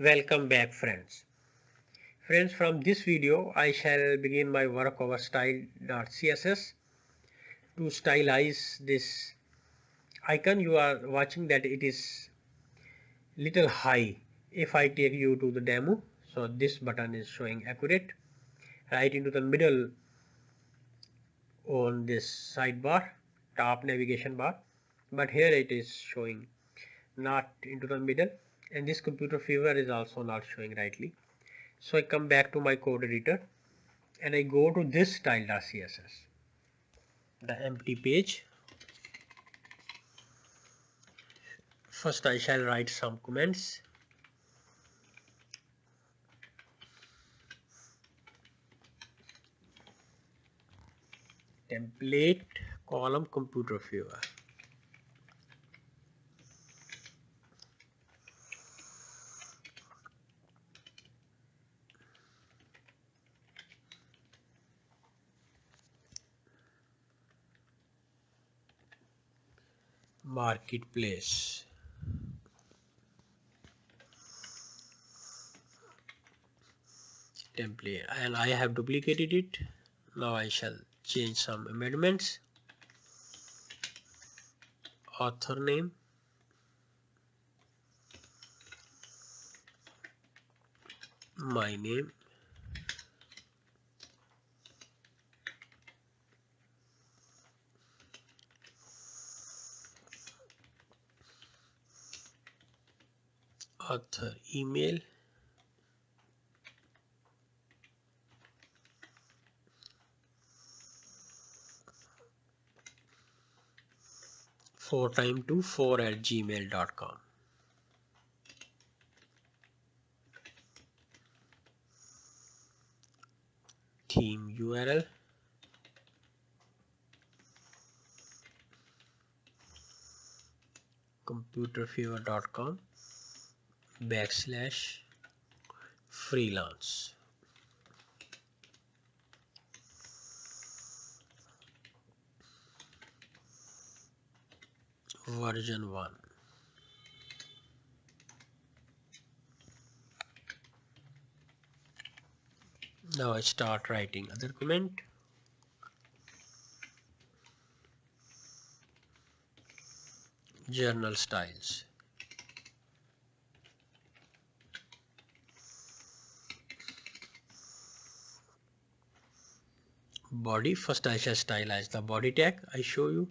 Welcome back friends. Friends, from this video I shall begin my work over style.css to stylize this icon. You are watching that it is little high. If I take you to the demo, so this button is showing accurate right into the middle on this sidebar, top navigation bar, but here it is showing not into the middle, and this Computerfever is also not showing rightly. So I come back to my code editor and I go to this style.css, the empty page. First I shall write some comments. Template column Computerfever. Marketplace. Template, and I have duplicated it. Now I shall change some amendments. Author name, my name, author email, four@gmail.com. Theme URL, computerfever.com /freelance. Version 1. Now I start writing other comment. Journal styles. Body. First I shall stylize the body tag. I show you.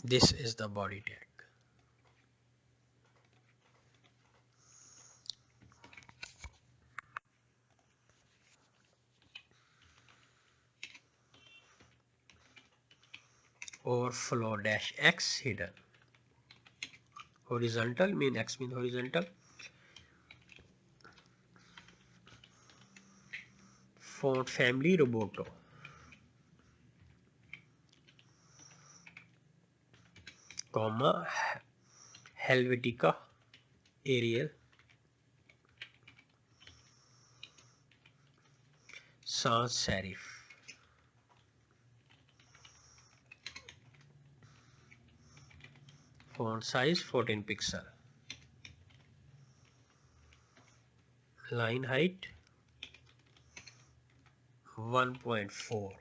This is the body tag. Overflow -x hidden. Horizontal mean x mean horizontal. Font family Roboto. Comma Helvetica Arial. Sans serif. Font size 14 pixel. Line height 1.4.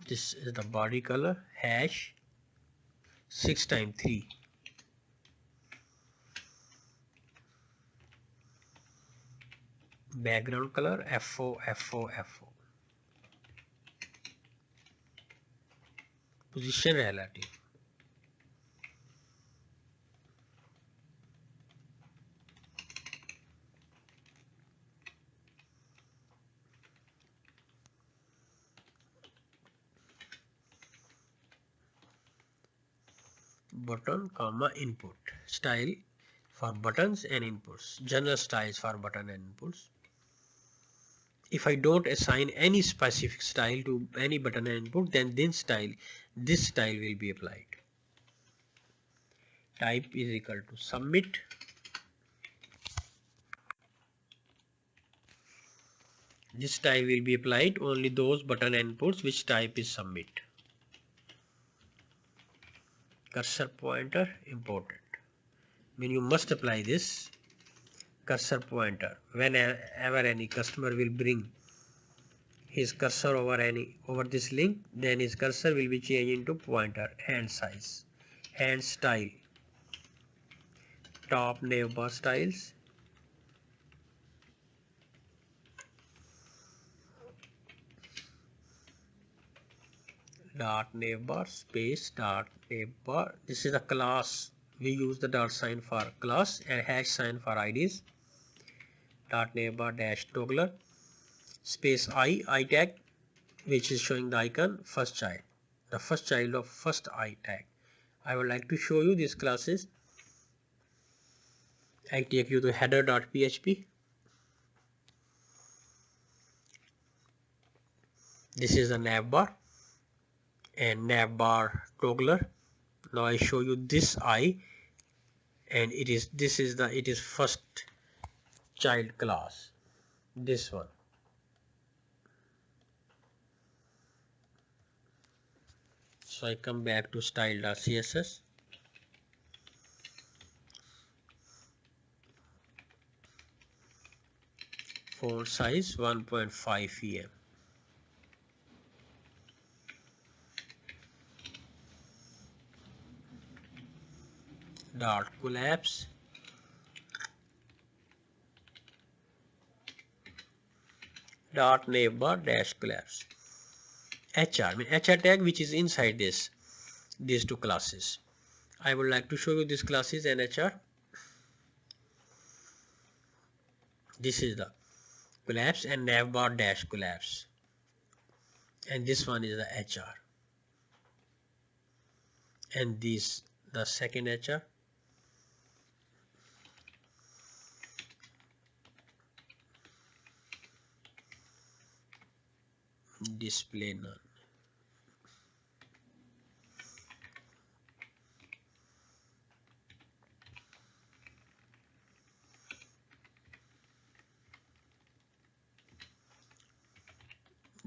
This is the body color, hash 6x3. Background color FO. Position relative. Button comma input. Style for buttons and inputs. General styles for button and inputs. If I don't assign any specific style to any button and input, then this style will be applied. Type is equal to submit. This style will be applied only those button inputs which type is submit. cursor pointer important. Mean you must apply this cursor pointer whenever any customer will bring his cursor over this link, then his cursor will be changed into pointer and size and style. Top navbar styles, dot navbar space dot navbar. This is a class. We use the dot sign for class and hash sign for IDs. Dot navbar dash toggler space I tag, which is showing the icon first child, the first child of first I tag. I would like to show you these classes. I take you to header.php. This is the navbar and navbar toggler. Now I show you this I, and it is first child class, this one. So I come back to style.css. Font size 1.5 em. Dot collapse dot navbar dash collapse. HR tag, which is inside these two classes. I would like to show you these classes and HR. This is the collapse and navbar dash collapse, and this one is the HR, and this the second HR. Display none.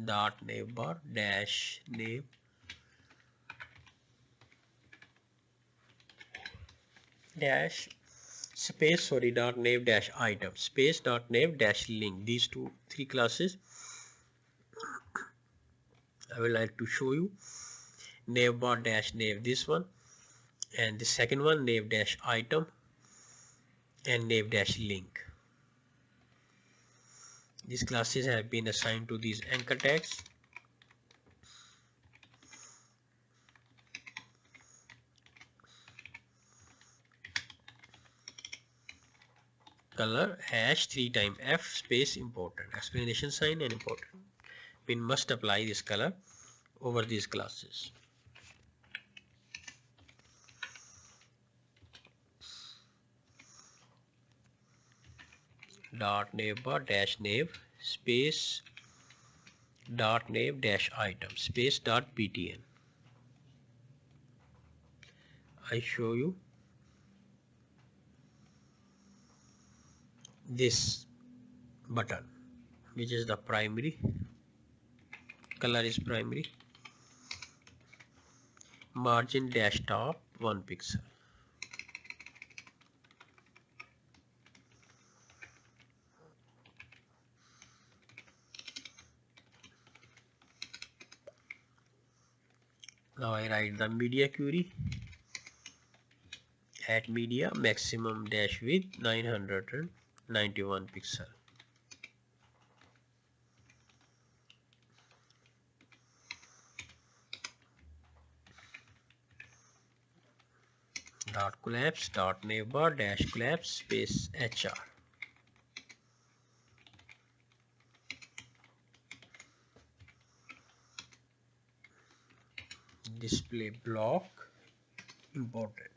Dot navbar dash nav dash space dot nav dash item space dot nav dash link. These three classes I would like to show you. Navbar dash nav, this one, and the second one nav dash item and nav dash link. These classes have been assigned to these anchor tags. Color hash 3 times F space important, explanation sign and important. We must apply this color over these classes. Dot navbar dash nav space dot nav dash item space dot btn. I show you this button, which is the primary. Color is primary. Margin dash top 1 pixel. Now I write the media query at media maximum dash width 991 pixel. Dot collapse dot navbar dash collapse space HR. Display block important.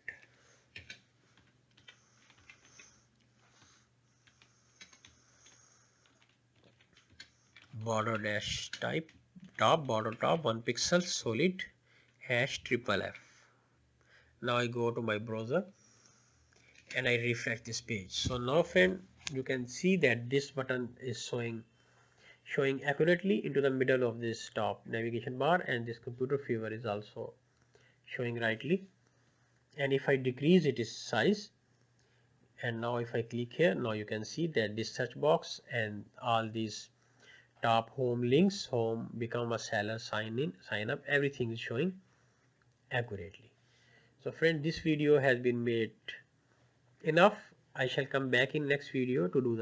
Border dash type top border top 1 pixel solid hash triple F. Now I go to my browser and I refresh this page. So now friend, you can see that this button is showing accurately into the middle of this top navigation bar, and this Computerfever is also showing rightly. and if I decrease its size, and now if I click here, now you can see that this search box and all these top home links, home, become a seller, sign in, sign up, everything is showing accurately. So friend, this video has been made enough. I shall come back in next video to do the